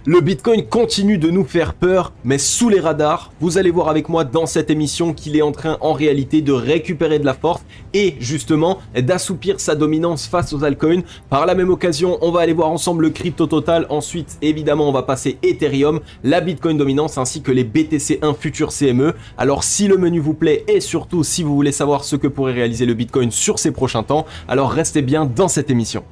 Le Bitcoin continue de nous faire peur, mais sous les radars, vous allez voir avec moi dans cette émission qu'il est en train en réalité de récupérer de la force et justement d'assouplir sa dominance face aux altcoins. Par la même occasion, on va aller voir ensemble le crypto total, ensuite évidemment on va passer Ethereum, la Bitcoin dominance ainsi que les BTC1 futurs CME. Alors si le menu vous plaît et surtout si vous voulez savoir ce que pourrait réaliser le Bitcoin sur ces prochains temps, alors restez bien dans cette émission.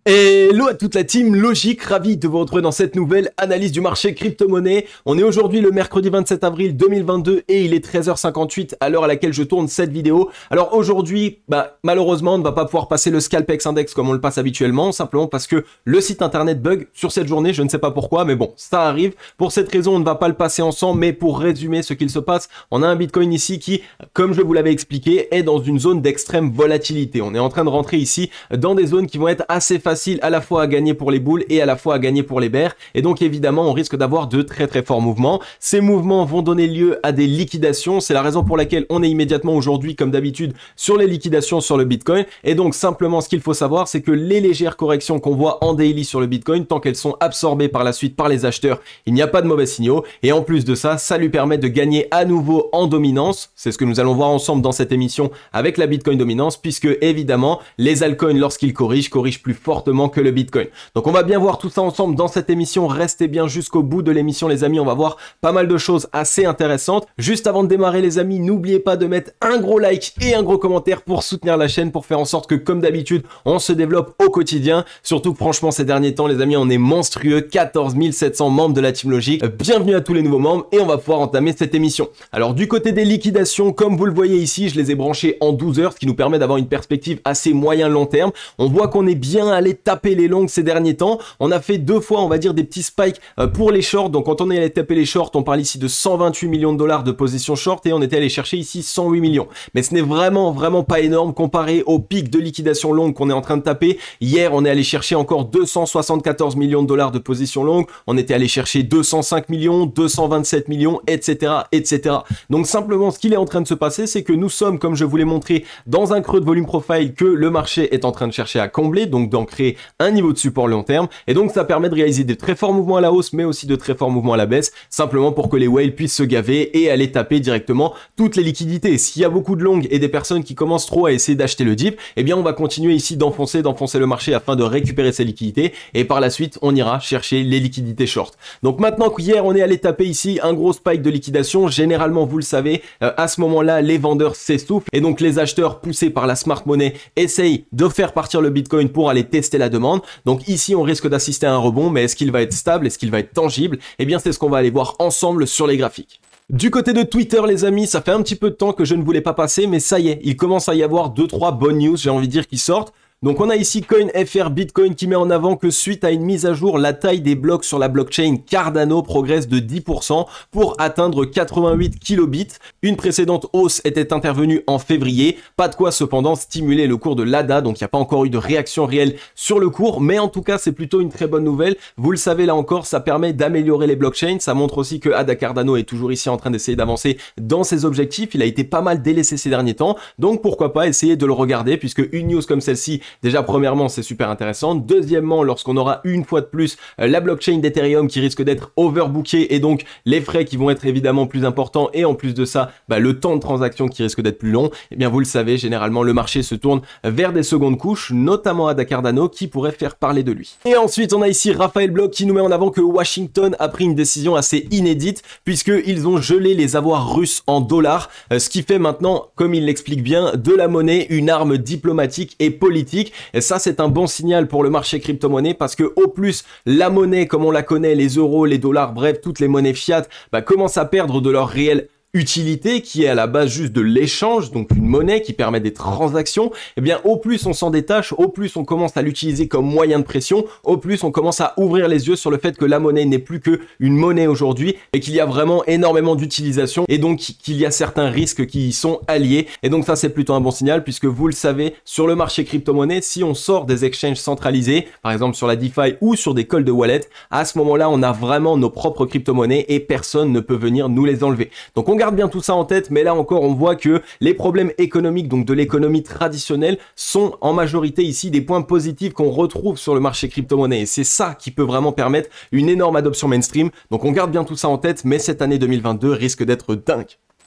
Hello à toute la team Logique, ravi de vous retrouver dans cette nouvelle analyse du marché crypto-monnaie. On est aujourd'hui le mercredi 27 avril 2022 et il est 13h58 à l'heure à laquelle je tourne cette vidéo. Alors aujourd'hui, malheureusement, on ne va pas pouvoir passer le Scalpex Index comme on le passe habituellement, simplement parce que le site internet bug sur cette journée, je ne sais pas pourquoi, mais bon, ça arrive. Pour cette raison, on ne va pas le passer ensemble, mais pour résumer ce qu'il se passe, on a un Bitcoin ici qui, comme je vous l'avais expliqué, est dans une zone d'extrême volatilité. On est en train de rentrer ici dans des zones qui vont être assez faciles à la fois à gagner pour les bulls et à la fois à gagner pour les bears, et donc évidemment on risque d'avoir de très forts mouvements. Ces mouvements vont donner lieu à des liquidations, c'est la raison pour laquelle on est immédiatement aujourd'hui comme d'habitude sur les liquidations sur le Bitcoin. Et donc simplement ce qu'il faut savoir, c'est que les légères corrections qu'on voit en daily sur le Bitcoin, tant qu'elles sont absorbées par la suite par les acheteurs, il n'y a pas de mauvais signaux, et en plus de ça, ça lui permet de gagner à nouveau en dominance. C'est ce que nous allons voir ensemble dans cette émission avec la Bitcoin dominance, puisque évidemment les altcoins lorsqu'ils corrigent plus fortement que le Bitcoin. Donc on va bien voir tout ça ensemble dans cette émission. Restez bien jusqu'au bout de l'émission les amis, on va voir pas mal de choses assez intéressantes. Juste avant de démarrer les amis, n'oubliez pas de mettre un gros like et un gros commentaire pour soutenir la chaîne, pour faire en sorte que comme d'habitude on se développe au quotidien. Surtout que franchement ces derniers temps les amis, on est monstrueux, 14 700 membres de la Team Logique. Bienvenue à tous les nouveaux membres et on va pouvoir entamer cette émission. Alors du côté des liquidations, comme vous le voyez ici, je les ai branchées en 12 heures, ce qui nous permet d'avoir une perspective assez moyen long terme. On voit qu'on est bien allé taper les longues ces derniers temps. On a fait deux fois, on va dire, des petits spikes pour les shorts. Donc quand on est allé taper les shorts, on parle ici de 128 millions de dollars de position short et on était allé chercher ici 108 millions. Mais ce n'est vraiment pas énorme comparé au pic de liquidation longue qu'on est en train de taper. Hier, on est allé chercher encore 274 millions de dollars de position longue. On était allé chercher 205 millions, 227 millions, etc. Donc simplement, ce qu'il est en train de se passer, c'est que nous sommes, comme je vous l'ai montré, dans un creux de volume profile que le marché est en train de chercher à combler, donc d'en créer un niveau de support long terme, et donc ça permet de réaliser des très forts mouvements à la hausse mais aussi de très forts mouvements à la baisse, simplement pour que les whales puissent se gaver et aller taper directement toutes les liquidités. S'il y a beaucoup de longues et des personnes qui commencent trop à essayer d'acheter le dip, eh bien on va continuer ici d'enfoncer le marché afin de récupérer ces liquidités, et par la suite on ira chercher les liquidités short. Donc maintenant qu'hier on est allé taper ici un gros spike de liquidation, généralement vous le savez, à ce moment là les vendeurs s'essoufflent et donc les acheteurs poussés par la smart money essayent de faire partir le Bitcoin pour aller tester la demande. Donc ici on risque d'assister à un rebond, mais est-ce qu'il va être stable, est-ce qu'il va être tangible? Eh bien c'est ce qu'on va aller voir ensemble sur les graphiques. Du côté de Twitter les amis, ça fait un petit peu de temps que je ne voulais pas passer, mais ça y est, il commence à y avoir 2-3 bonnes news, j'ai envie de dire, qui sortent. Donc on a ici CoinFR Bitcoin qui met en avant que suite à une mise à jour, la taille des blocs sur la blockchain Cardano progresse de 10% pour atteindre 88 kilobits. Une précédente hausse était intervenue en février, pas de quoi cependant stimuler le cours de l'ADA, donc il n'y a pas encore eu de réaction réelle sur le cours, mais en tout cas c'est plutôt une très bonne nouvelle. Vous le savez là encore, ça permet d'améliorer les blockchains, ça montre aussi que ADA Cardano est toujours ici en train d'essayer d'avancer dans ses objectifs, il a été pas mal délaissé ces derniers temps, donc pourquoi pas essayer de le regarder, puisque une news comme celle-ci, déjà, premièrement, c'est super intéressant. Deuxièmement, lorsqu'on aura une fois de plus la blockchain d'Ethereum qui risque d'être overbookée et donc les frais qui vont être évidemment plus importants et en plus de ça, le temps de transaction qui risque d'être plus long, eh bien vous le savez, généralement le marché se tourne vers des secondes couches, notamment ADA Cardano qui pourrait faire parler de lui. Et ensuite, on a ici Raphaël Bloch qui nous met en avant que Washington a pris une décision assez inédite puisqu'ils ont gelé les avoirs russes en dollars, ce qui fait maintenant, comme il l'explique bien, de la monnaie une arme diplomatique et politique. Et ça c'est un bon signal pour le marché crypto-monnaie parce que au plus la monnaie comme on la connaît, les euros, les dollars, bref toutes les monnaies fiat commencent à perdre de leur réel utilité qui est à la base juste de l'échange, donc une monnaie qui permet des transactions, eh bien au plus on s'en détache, au plus on commence à l'utiliser comme moyen de pression, au plus on commence à ouvrir les yeux sur le fait que la monnaie n'est plus que une monnaie aujourd'hui et qu'il y a vraiment énormément d'utilisation et donc qu'il y a certains risques qui y sont alliés. Et donc ça c'est plutôt un bon signal puisque vous le savez, sur le marché crypto-monnaie, si on sort des exchanges centralisés, par exemple sur la DeFi ou sur des cold wallet, à ce moment-là on a vraiment nos propres crypto-monnaies et personne ne peut venir nous les enlever. Donc on garde bien tout ça en tête, mais là encore on voit que les problèmes économiques, donc de l'économie traditionnelle, sont en majorité ici des points positifs qu'on retrouve sur le marché crypto-monnaie, et c'est ça qui peut vraiment permettre une énorme adoption mainstream. Donc on garde bien tout ça en tête, mais cette année 2022 risque d'être dingue.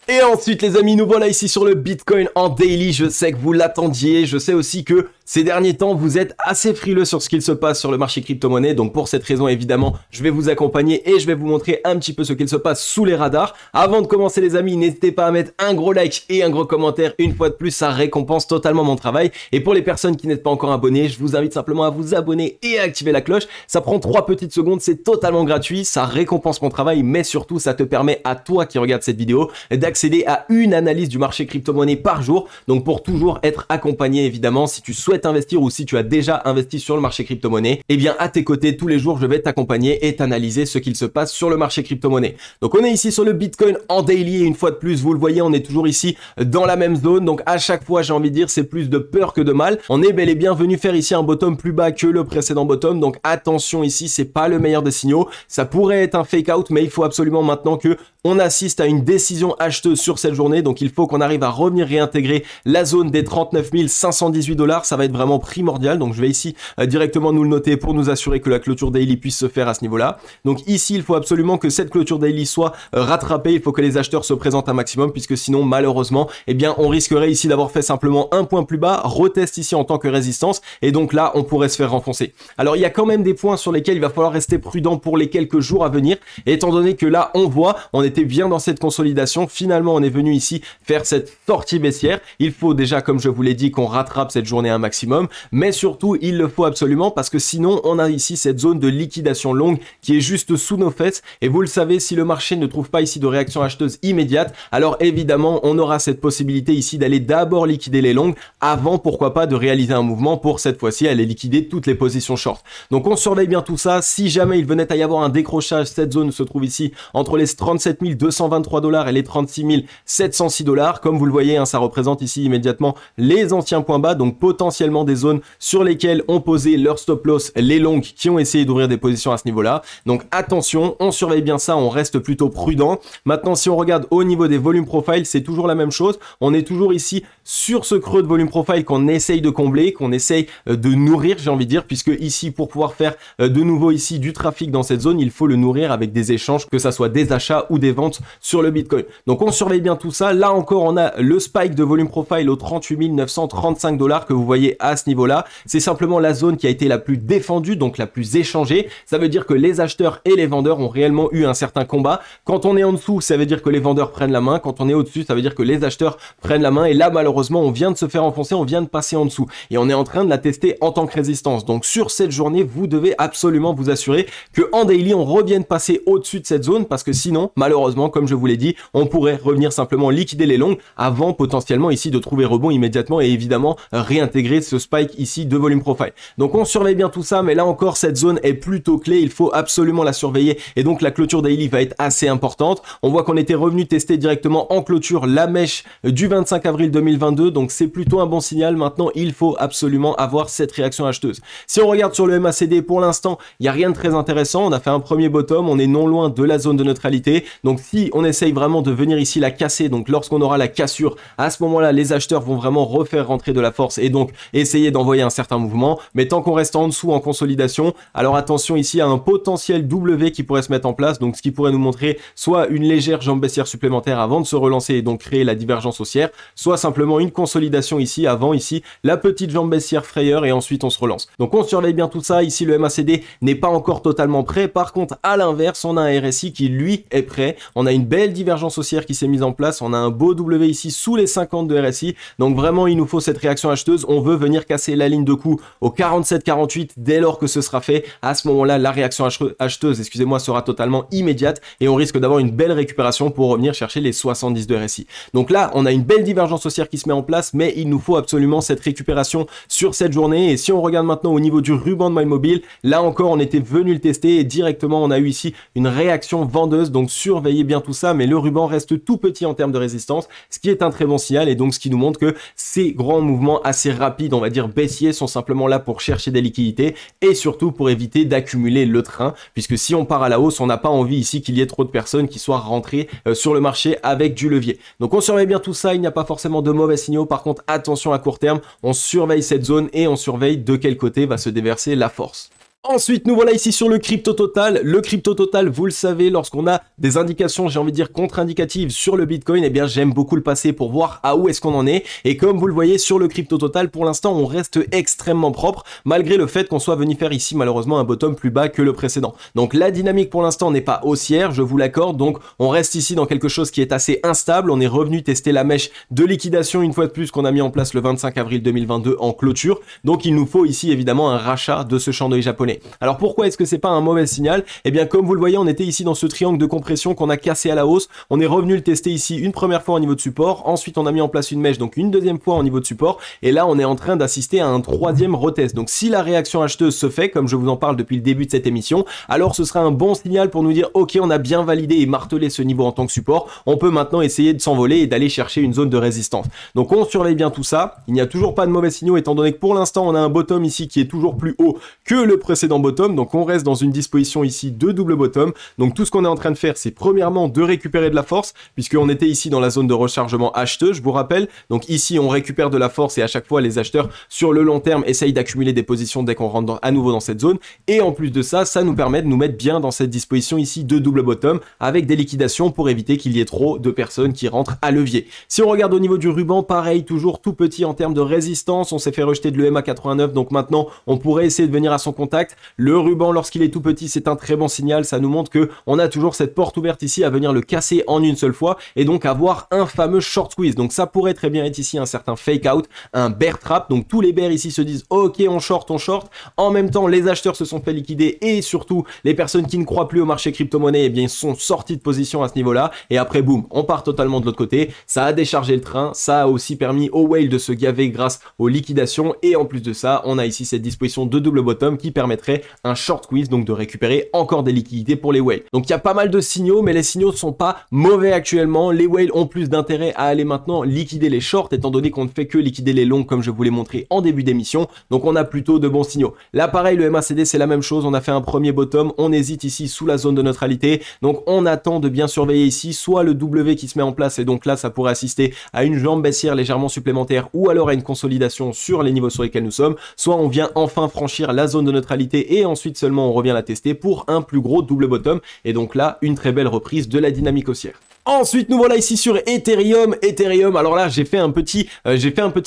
Et ensuite les amis, nous voilà ici sur le Bitcoin en daily. Je sais que vous l'attendiez, je sais aussi que ces derniers temps vous êtes assez frileux sur ce qu'il se passe sur le marché crypto-monnaie, donc pour cette raison évidemment je vais vous accompagner et je vais vous montrer un petit peu ce qu'il se passe sous les radars. Avant de commencer les amis, n'hésitez pas à mettre un gros like et un gros commentaire, une fois de plus ça récompense totalement mon travail. Et pour les personnes qui n'êtes pas encore abonnées, je vous invite simplement à vous abonner et à activer la cloche. Ça prend 3 petites secondes, c'est totalement gratuit, ça récompense mon travail, mais surtout ça te permet à toi qui regarde cette vidéo d'accéder à une analyse du marché crypto-monnaie par jour, donc pour toujours être accompagné évidemment. Si tu souhaites investir ou si tu as déjà investi sur le marché crypto-monnaie, eh bien à tes côtés tous les jours je vais t'accompagner et t'analyser ce qu'il se passe sur le marché crypto-monnaie. Donc on est ici sur le Bitcoin en daily et une fois de plus vous le voyez, on est toujours ici dans la même zone, donc à chaque fois j'ai envie de dire c'est plus de peur que de mal. On est bel et bien venu faire ici un bottom plus bas que le précédent bottom, donc attention ici, c'est pas le meilleur des signaux, ça pourrait être un fake out, mais il faut absolument maintenant que on assiste à une décision acheteuse sur cette journée, donc il faut qu'on arrive à revenir réintégrer la zone des 39 518 $, ça va être vraiment primordial. Donc je vais ici directement nous le noter pour nous assurer que la clôture daily puisse se faire à ce niveau-là. Donc ici il faut absolument que cette clôture daily soit rattrapée, il faut que les acheteurs se présentent un maximum, puisque sinon malheureusement eh bien on risquerait ici d'avoir fait simplement un point plus bas, retest ici en tant que résistance, et donc là on pourrait se faire renfoncer. Alors il y a quand même des points sur lesquels il va falloir rester prudent pour les quelques jours à venir, et étant donné que là on voit, on était bien dans cette consolidation, finalement on est venu ici faire cette sortie baissière. Il faut déjà, comme je vous l'ai dit, qu'on rattrape cette journée un maximum, mais surtout il le faut absolument, parce que sinon on a ici cette zone de liquidation longue qui est juste sous nos fesses, et vous le savez, si le marché ne trouve pas ici de réaction acheteuse immédiate, alors évidemment on aura cette possibilité ici d'aller d'abord liquider les longues avant, pourquoi pas, de réaliser un mouvement pour cette fois-ci aller liquider toutes les positions short. Donc on surveille bien tout ça. Si jamais il venait à y avoir un décrochage, cette zone se trouve ici entre les 37 223 $ et les 36 706 $. Comme vous le voyez, hein, ça représente ici immédiatement les anciens points bas, donc potentiellement des zones sur lesquelles ont posé leur stop loss les longues qui ont essayé d'ouvrir des positions à ce niveau-là. Donc attention, on surveille bien ça, on reste plutôt prudent. Maintenant, si on regarde au niveau des volume profile, c'est toujours la même chose. On est toujours ici sur ce creux de volume profile qu'on essaye de combler, qu'on essaye de nourrir, j'ai envie de dire, puisque ici, pour pouvoir faire de nouveau ici du trafic dans cette zone, il faut le nourrir avec des échanges, que ça soit des achats ou des ventes sur le Bitcoin. Donc on surveille bien tout ça. Là encore, on a le spike de volume profile aux 38 935 $ que vous voyez à ce niveau-là. C'est simplement la zone qui a été la plus défendue, donc la plus échangée. Ça veut dire que les acheteurs et les vendeurs ont réellement eu un certain combat. Quand on est en dessous, ça veut dire que les vendeurs prennent la main. Quand on est au-dessus, ça veut dire que les acheteurs prennent la main. Et là, malheureusement, on vient de se faire enfoncer, on vient de passer en dessous. Et on est en train de la tester en tant que résistance. Donc sur cette journée, vous devez absolument vous assurer que en daily, on revienne passer au-dessus de cette zone, parce que sinon, malheureusement, comme je vous l'ai dit, on pourrait revenir simplement liquider les longues avant potentiellement ici de trouver rebond immédiatement et évidemment réintégrer ce spike ici de volume profile. Donc on surveille bien tout ça, mais là encore cette zone est plutôt clé, il faut absolument la surveiller, et donc la clôture daily va être assez importante. On voit qu'on était revenu tester directement en clôture la mèche du 25 avril 2022, donc c'est plutôt un bon signal. Maintenant il faut absolument avoir cette réaction acheteuse. Si on regarde sur le MACD, pour l'instant il n'y a rien de très intéressant, on a fait un premier bottom, on est non loin de la zone de neutralité, donc si on essaye vraiment de venir ici la casser, donc lorsqu'on aura la cassure, à ce moment là les acheteurs vont vraiment refaire rentrer de la force et donc essayer d'envoyer un certain mouvement. Mais tant qu'on reste en dessous en consolidation, alors attention ici à un potentiel W qui pourrait se mettre en place, donc ce qui pourrait nous montrer soit une légère jambe baissière supplémentaire avant de se relancer et donc créer la divergence haussière, soit simplement une consolidation ici avant ici la petite jambe baissière frayeur et ensuite on se relance. Donc on surveille bien tout ça. Ici le MACD n'est pas encore totalement prêt, par contre à l'inverse on a un RSI qui lui est prêt, on a une belle divergence haussière qui s'est mise en place, on a un beau W ici sous les 50 de RSI, donc vraiment il nous faut cette réaction acheteuse. On veut venir casser la ligne de coup au 47-48. Dès lors que ce sera fait, à ce moment là la réaction acheteuse, excusez-moi, sera totalement immédiate et on risque d'avoir une belle récupération pour revenir chercher les 70 de RSI. Donc là on a une belle divergence haussière qui se met en place, mais il nous faut absolument cette récupération sur cette journée. Et si on regarde maintenant au niveau du ruban de MyMobile, là encore on était venu le tester et directement on a eu ici une réaction vendeuse, donc surveillez bien tout ça, mais le ruban reste tout petit en termes de résistance, ce qui est un très bon signal et donc ce qui nous montre que ces grands mouvements assez rapides, on va dire baissiers, sont simplement là pour chercher des liquidités et surtout pour éviter d'accumuler le train, puisque si on part à la hausse, on n'a pas envie ici qu'il y ait trop de personnes qui soient rentrées sur le marché avec du levier. Donc on surveille bien tout ça, il n'y a pas forcément de mauvais signaux. Par contre, attention à court terme, on surveille cette zone et on surveille de quel côté va se déverser la force. Ensuite, nous voilà ici sur le crypto total. Le crypto total, vous le savez, lorsqu'on a des indications, j'ai envie de dire contre-indicatives sur le Bitcoin, eh bien j'aime beaucoup le passer pour voir à où est-ce qu'on en est. Et comme vous le voyez sur le crypto total, pour l'instant, on reste extrêmement propre, malgré le fait qu'on soit venu faire ici malheureusement un bottom plus bas que le précédent. Donc la dynamique pour l'instant n'est pas haussière, je vous l'accorde. Donc on reste ici dans quelque chose qui est assez instable. On est revenu tester la mèche de liquidation une fois de plus qu'on a mis en place le 25 avril 2022 en clôture. Donc il nous faut ici évidemment un rachat de ce champ d'œil japonais. Alors pourquoi est-ce que c'est pas un mauvais signal? Eh bien comme vous le voyez, on était ici dans ce triangle de compression qu'on a cassé à la hausse. On est revenu le tester ici une première fois au niveau de support. Ensuite on a mis en place une mèche, donc une deuxième fois au niveau de support. Et là on est en train d'assister à un troisième retest. Donc si la réaction acheteuse se fait, comme je vous en parle depuis le début de cette émission, alors ce sera un bon signal pour nous dire ok, on a bien validé et martelé ce niveau en tant que support. On peut maintenant essayer de s'envoler et d'aller chercher une zone de résistance. Donc on surveille bien tout ça. Il n'y a toujours pas de mauvais signaux étant donné que pour l'instant on a un bottom ici qui est toujours plus haut que le précédent bottom. Donc on reste dans une disposition ici de double bottom. Donc tout ce qu'on est en train de faire, c'est premièrement de récupérer de la force, puisqu'on était ici dans la zone de rechargement acheteux, je vous rappelle. Donc ici on récupère de la force et à chaque fois les acheteurs sur le long terme essayent d'accumuler des positions dès qu'on rentre à nouveau dans cette zone. Et en plus de ça, ça nous permet de nous mettre bien dans cette disposition ici de double bottom avec des liquidations pour éviter qu'il y ait trop de personnes qui rentrent à levier. Si on regarde au niveau du ruban, pareil, toujours tout petit en termes de résistance. On s'est fait rejeter de l'EMA 89, donc maintenant on pourrait essayer de venir à son contact. Le ruban, lorsqu'il est tout petit, c'est un très bon signal. Ça nous montre que on a toujours cette porte ouverte ici à venir le casser en une seule fois et donc avoir un fameux short squeeze. Donc ça pourrait très bien être ici un certain fake out, un bear trap. Donc tous les bears ici se disent ok, on short, on short. En même temps, les acheteurs se sont fait liquider et surtout les personnes qui ne croient plus au marché crypto-monnaie, eh bien ils sont sortis de position à ce niveau-là. Et après, boum, on part totalement de l'autre côté. Ça a déchargé le train. Ça a aussi permis au whale de se gaver grâce aux liquidations. Et en plus de ça, on a ici cette disposition de double bottom qui permettrait un short squeeze, donc de récupérer encore des liquidités pour les whales. Donc il y a pas mal de signaux, mais les signaux ne sont pas mauvais actuellement. Les whales ont plus d'intérêt à aller maintenant liquider les shorts, étant donné qu'on ne fait que liquider les longs comme je vous l'ai montré en début d'émission. Donc on a plutôt de bons signaux. Là pareil, le MACD c'est la même chose, on a fait un premier bottom, on hésite ici sous la zone de neutralité. Donc on attend de bien surveiller ici, soit le W qui se met en place et donc là ça pourrait assister à une jambe baissière légèrement supplémentaire ou alors à une consolidation sur les niveaux sur lesquels nous sommes, soit on vient enfin franchir la zone de neutralité et ensuite seulement on revient la tester pour un plus gros double bottom et donc là une très belle reprise de la dynamique haussière. Ensuite, nous voilà ici sur Ethereum. Ethereum, alors là, j'ai fait un petit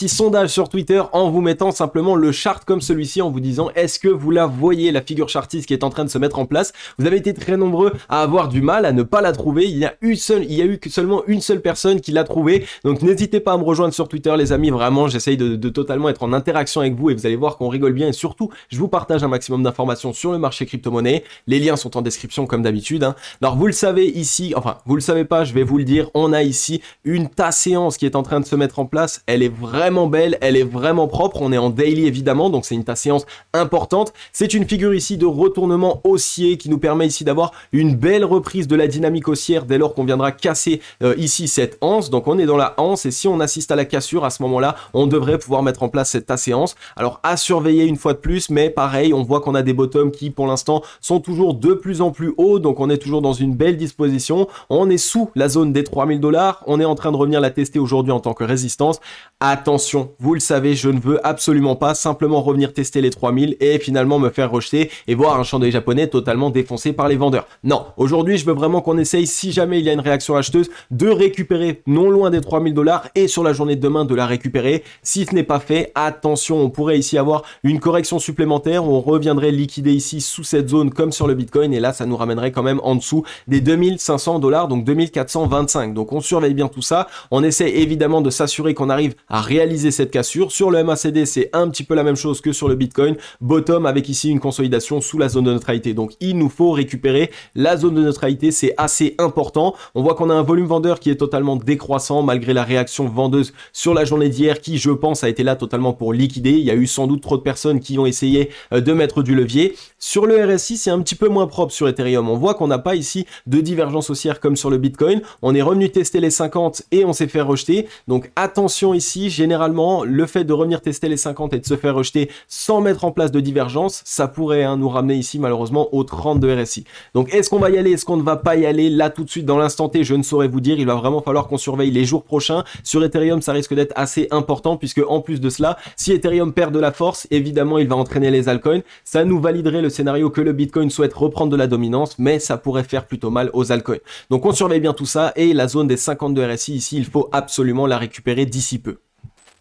sondage sur Twitter en vous mettant simplement le chart comme celui-ci, en vous disant est-ce que vous la voyez, la figure chartiste qui est en train de se mettre en place. Vous avez été très nombreux à avoir du mal à ne pas la trouver. Il y a eu seulement une seule personne qui l'a trouvée. Donc n'hésitez pas à me rejoindre sur Twitter, les amis. Vraiment, j'essaye de totalement être en interaction avec vous et vous allez voir qu'on rigole bien et surtout, je vous partage un maximum d'informations sur le marché crypto-monnaie. Les liens sont en description comme d'habitude. Alors vous le savez ici, enfin vous le savez pas, je vais vous le dire, on a ici une tasse séance qui est en train de se mettre en place. Elle est vraiment belle, elle est vraiment propre. On est en daily évidemment, donc c'est une tasse séance importante. C'est une figure ici de retournement haussier qui nous permet ici d'avoir une belle reprise de la dynamique haussière dès lors qu'on viendra casser ici cette anse. Donc on est dans la anse et si on assiste à la cassure, à ce moment-là, on devrait pouvoir mettre en place cette tasse séance. Alors à surveiller une fois de plus, mais pareil, on voit qu'on a des bottoms qui pour l'instant sont toujours de plus en plus hauts. Donc on est toujours dans une belle disposition. On est sous la zone des 3000 $. On est en train de revenir la tester aujourd'hui en tant que résistance. Attention, vous le savez, je ne veux absolument pas simplement revenir tester les 3000 et finalement me faire rejeter et voir un champ d'œil japonais totalement défoncé par les vendeurs. Non, aujourd'hui, je veux vraiment qu'on essaye, si jamais il y a une réaction acheteuse, de récupérer non loin des 3000 $ et sur la journée de demain de la récupérer. Si ce n'est pas fait, attention, on pourrait ici avoir une correction supplémentaire. On reviendrait liquider ici sous cette zone comme sur le Bitcoin et là, ça nous ramènerait quand même en dessous des 2500 $, donc 2425. Donc on surveille bien tout ça. On essaie évidemment de s'assurer qu'on arrive à réaliser cette cassure. Sur le MACD, c'est un petit peu la même chose que sur le Bitcoin. Bottom avec ici une consolidation sous la zone de neutralité. Donc il nous faut récupérer la zone de neutralité. C'est assez important. On voit qu'on a un volume vendeur qui est totalement décroissant malgré la réaction vendeuse sur la journée d'hier qui, je pense, a été là totalement pour liquider. Il y a eu sans doute trop de personnes qui ont essayé de mettre du levier. Sur le RSI, c'est un petit peu moins propre sur Ethereum. On voit qu'on n'a pas ici de divergence haussière comme sur le Bitcoin. On est revenu tester les 50 et on s'est fait rejeter. Donc attention ici, généralement, le fait de revenir tester les 50 et de se faire rejeter sans mettre en place de divergence, ça pourrait nous ramener ici malheureusement au 30 de RSI. Donc est-ce qu'on va y aller, est-ce qu'on ne va pas y aller? Là tout de suite dans l'instant T, je ne saurais vous dire. Il va vraiment falloir qu'on surveille les jours prochains. Sur Ethereum, ça risque d'être assez important puisque en plus de cela, si Ethereum perd de la force, évidemment, il va entraîner les altcoins. Ça nous validerait le scénario que le Bitcoin souhaite reprendre de la dominance, mais ça pourrait faire plutôt mal aux altcoins. Donc on surveille bien tout ça et la zone des 50 de RSI ici, il faut absolument la récupérer d'ici peu.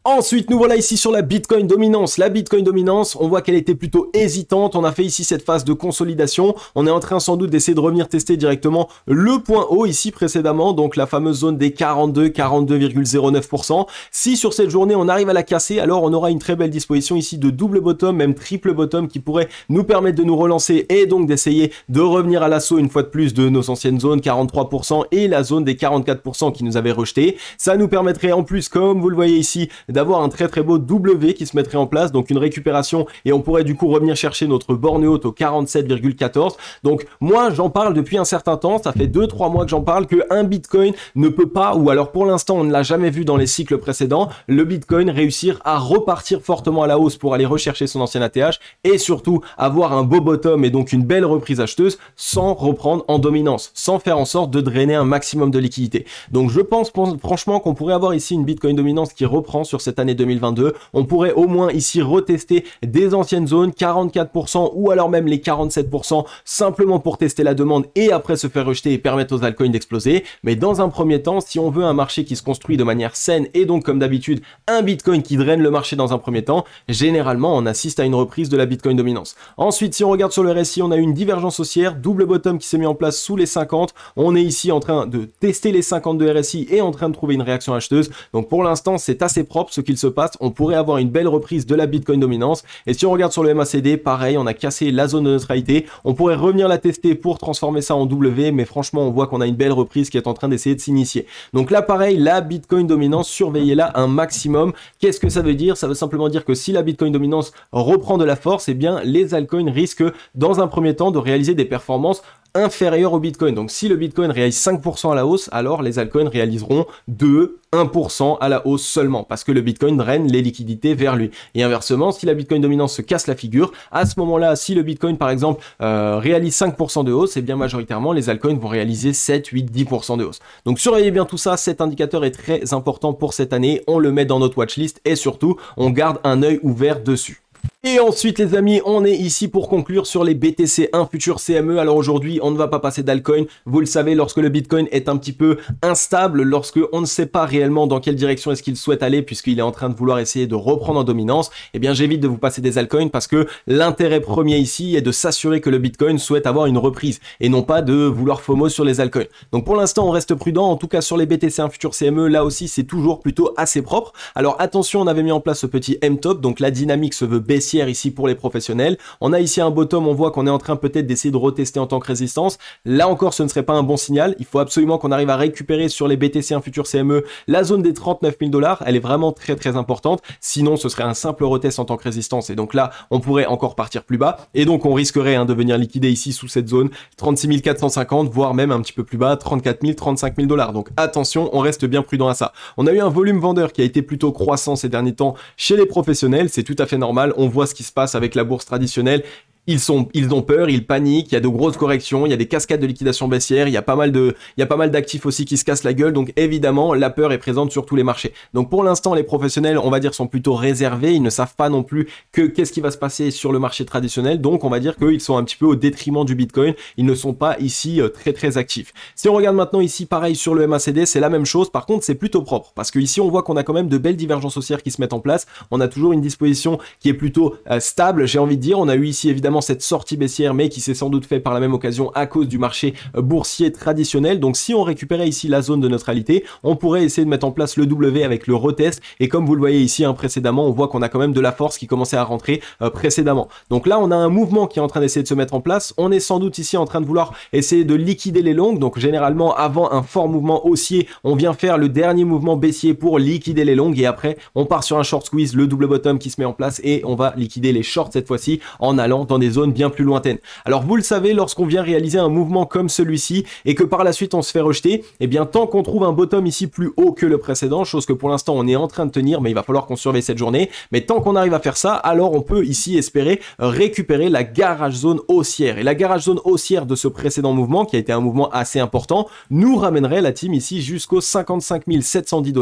Ensuite, nous voilà ici sur la Bitcoin dominance. La Bitcoin dominance, on voit qu'elle était plutôt hésitante. On a fait ici cette phase de consolidation. On est en train sans doute d'essayer de revenir tester directement le point haut ici précédemment, donc la fameuse zone des 42,09%. Si sur cette journée, on arrive à la casser, alors on aura une très belle disposition ici de double bottom, même triple bottom qui pourrait nous permettre de nous relancer et donc d'essayer de revenir à l'assaut une fois de plus de nos anciennes zones 43% et la zone des 44% qui nous avait rejeté. Ça nous permettrait en plus, comme vous le voyez ici, d'avoir un très beau W qui se mettrait en place, donc une récupération et on pourrait du coup revenir chercher notre borne haute au 47,14. Donc moi j'en parle depuis un certain temps, ça fait 2-3 mois que j'en parle, que un Bitcoin ne peut pas, ou alors pour l'instant on ne l'a jamais vu dans les cycles précédents, le Bitcoin réussir à repartir fortement à la hausse pour aller rechercher son ancien ATH et surtout avoir un beau bottom et donc une belle reprise acheteuse sans reprendre en dominance, sans faire en sorte de drainer un maximum de liquidité. Donc je pense franchement qu'on pourrait avoir ici une Bitcoin dominance qui reprend sur cette année 2022. On pourrait au moins ici retester des anciennes zones, 44% ou alors même les 47%, simplement pour tester la demande et après se faire rejeter et permettre aux altcoins d'exploser. Mais dans un premier temps, si on veut un marché qui se construit de manière saine et donc comme d'habitude un Bitcoin qui draine le marché dans un premier temps, généralement on assiste à une reprise de la Bitcoin dominance. Ensuite, si on regarde sur le RSI, on a une divergence haussière, double bottom qui s'est mis en place sous les 50. On est ici en train de tester les 50 de RSI et en train de trouver une réaction acheteuse. Donc pour l'instant, c'est assez propre ce qu'il se passe. On pourrait avoir une belle reprise de la Bitcoin dominance. Et si on regarde sur le MACD, pareil, on a cassé la zone de neutralité. On pourrait revenir la tester pour transformer ça en W, mais franchement, on voit qu'on a une belle reprise qui est en train d'essayer de s'initier. Donc là, pareil, la Bitcoin dominance, surveillez-la un maximum. Qu'est-ce que ça veut dire? Ça veut simplement dire que si la Bitcoin dominance reprend de la force, eh bien, les altcoins risquent, dans un premier temps, de réaliser des performances inférieur au Bitcoin. Donc si le Bitcoin réalise 5% à la hausse, alors les altcoins réaliseront 1% à la hausse seulement, parce que le Bitcoin draine les liquidités vers lui. Et inversement, si la Bitcoin dominance se casse la figure, à ce moment-là, si le Bitcoin par exemple réalise 5% de hausse, et bien majoritairement les altcoins vont réaliser 7, 8, 10% de hausse. Donc surveillez bien tout ça, cet indicateur est très important pour cette année, on le met dans notre watchlist et surtout, on garde un œil ouvert dessus. Et ensuite les amis, on est ici pour conclure sur les BTC1 futurs CME. Alors aujourd'hui, on ne va pas passer d'altcoin. Vous le savez, lorsque le Bitcoin est un petit peu instable, lorsque on ne sait pas réellement dans quelle direction est-ce qu'il souhaite aller, puisqu'il est en train de vouloir essayer de reprendre en dominance, eh bien j'évite de vous passer des altcoins parce que l'intérêt premier ici est de s'assurer que le Bitcoin souhaite avoir une reprise et non pas de vouloir FOMO sur les altcoins. Donc pour l'instant, on reste prudent. En tout cas sur les BTC1 futurs CME, là aussi c'est toujours plutôt assez propre. Alors attention, on avait mis en place ce petit M-top, donc la dynamique se veut baissière ici pour les professionnels. On a ici un bottom, on voit qu'on est en train peut-être d'essayer de retester en tant que résistance. Là encore, ce ne serait pas un bon signal. Il faut absolument qu'on arrive à récupérer sur les BTC1 futurs CME la zone des 39 000 $. Elle est vraiment très importante. Sinon, ce serait un simple retest en tant que résistance. Et donc là, on pourrait encore partir plus bas. Et donc, on risquerait de venir liquider ici sous cette zone 36 450, voire même un petit peu plus bas, 34 000, 35 000 $. Donc attention, on reste bien prudent à ça. On a eu un volume vendeur qui a été plutôt croissant ces derniers temps chez les professionnels. C'est tout à fait normal. On voit ce qui se passe avec la bourse traditionnelle. Ils ont peur, ils paniquent, il y a de grosses corrections, il y a des cascades de liquidation baissière, il y a pas mal d'actifs aussi qui se cassent la gueule, donc évidemment la peur est présente sur tous les marchés. Donc pour l'instant les professionnels, on va dire, sont plutôt réservés, ils ne savent pas non plus qu'est-ce qui va se passer sur le marché traditionnel, donc on va dire qu'ils sont un petit peu au détriment du Bitcoin, ils ne sont pas ici très actifs. Si on regarde maintenant ici, pareil sur le MACD, c'est la même chose, par contre c'est plutôt propre, parce que ici on voit qu'on a quand même de belles divergences haussières qui se mettent en place, on a toujours une disposition qui est plutôt stable, j'ai envie de dire, on a eu ici évidemment cette sortie baissière mais qui s'est sans doute fait par la même occasion à cause du marché boursier traditionnel. Donc si on récupérait ici la zone de neutralité, on pourrait essayer de mettre en place le W avec le retest, et comme vous le voyez ici précédemment, on voit qu'on a quand même de la force qui commençait à rentrer précédemment. Donc là on a un mouvement qui est en train d'essayer de se mettre en place, on est sans doute ici en train de vouloir essayer de liquider les longues. Donc généralement avant un fort mouvement haussier, on vient faire le dernier mouvement baissier pour liquider les longues, et après on part sur un short squeeze, le double bottom qui se met en place, et on va liquider les shorts cette fois-ci en allant dans dans des zones bien plus lointaines. Alors vous le savez, lorsqu'on vient réaliser un mouvement comme celui-ci et que par la suite on se fait rejeter, eh bien tant qu'on trouve un bottom ici plus haut que le précédent, chose que pour l'instant on est en train de tenir, mais il va falloir qu'on surveille cette journée, mais tant qu'on arrive à faire ça, alors on peut ici espérer récupérer la garage zone haussière. Et la garage zone haussière de ce précédent mouvement, qui a été un mouvement assez important, nous ramènerait la team ici jusqu'aux 55 710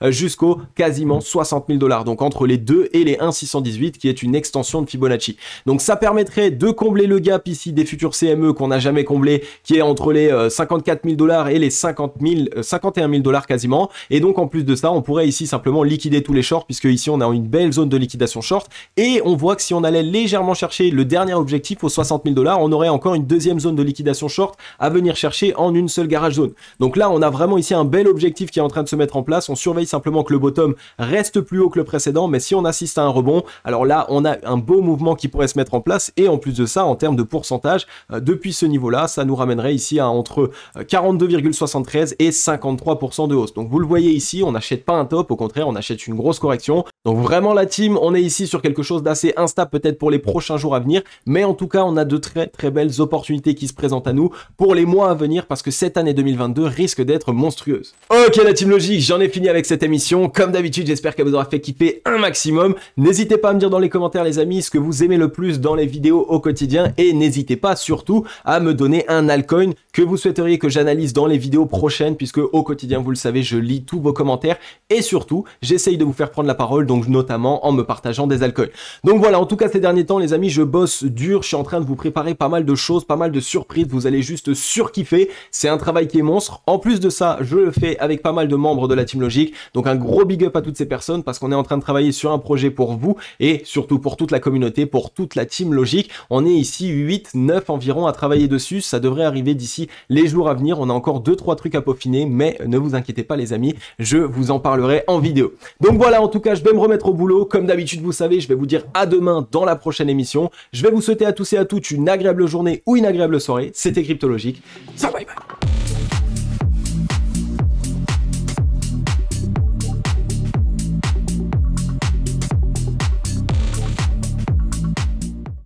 $, jusqu'aux quasiment 60 000 $. Donc entre les 2 et les 1,618 qui est une extension de Fibonacci. Donc ça permettrait de combler le gap ici des futurs CME qu'on n'a jamais comblé, qui est entre les 54 000 $ et les 51 000 $ quasiment. Et donc en plus de ça, on pourrait ici simplement liquider tous les shorts, puisque ici on a une belle zone de liquidation short. Et on voit que si on allait légèrement chercher le dernier objectif aux 60 000 $, on aurait encore une deuxième zone de liquidation short à venir chercher en une seule garage zone. Donc là, on a vraiment ici un bel objectif qui est en train de se mettre en place. On surveille simplement que le bottom reste plus haut que le précédent, mais si on assiste à un rebond, alors là, on a un beau mouvement qui pourrait se mettre en place. Et en plus de ça, en termes de pourcentage, depuis ce niveau-là, ça nous ramènerait ici à entre 42,73 et 53% de hausse. Donc vous le voyez ici, on n'achète pas un top, au contraire, on achète une grosse correction. Donc vraiment la team, on est ici sur quelque chose d'assez instable peut-être pour les prochains jours à venir, mais en tout cas, on a de très belles opportunités qui se présentent à nous pour les mois à venir, parce que cette année 2022 risque d'être monstrueuse. Ok la team logique, j'en ai fini avec cette émission. Comme d'habitude, j'espère qu'elle vous aura fait kiffer un maximum. N'hésitez pas à me dire dans les commentaires les amis ce que vous aimez le plus dans les vidéos au quotidien, et n'hésitez pas surtout à me donner un altcoin que vous souhaiteriez que j'analyse dans les vidéos prochaines, puisque au quotidien, vous le savez, je lis tous vos commentaires et surtout, j'essaye de vous faire prendre la parole, donc notamment en me partageant des altcoins. Donc voilà, en tout cas ces derniers temps les amis, je bosse dur, je suis en train de vous préparer pas mal de choses, pas mal de surprises, vous allez juste surkiffer, c'est un travail qui est monstre. En plus de ça, je le fais avec pas mal de membres de la team logique, donc un gros big up à toutes ces personnes, parce qu'on est en train de travailler sur un projet pour vous et surtout pour toute la communauté, pour toute la team logique. On est ici 8-9 environ à travailler dessus, ça devrait arriver d'ici les jours à venir. On a encore 2-3 trucs à peaufiner, mais ne vous inquiétez pas les amis, je vous en parlerai en vidéo. Donc voilà, en tout cas je vais me remettre au boulot, comme d'habitude vous savez, je vais vous dire à demain dans la prochaine émission. Je vais vous souhaiter à tous et à toutes une agréable journée ou une agréable soirée. C'était Cryptologique, ciao bye bye.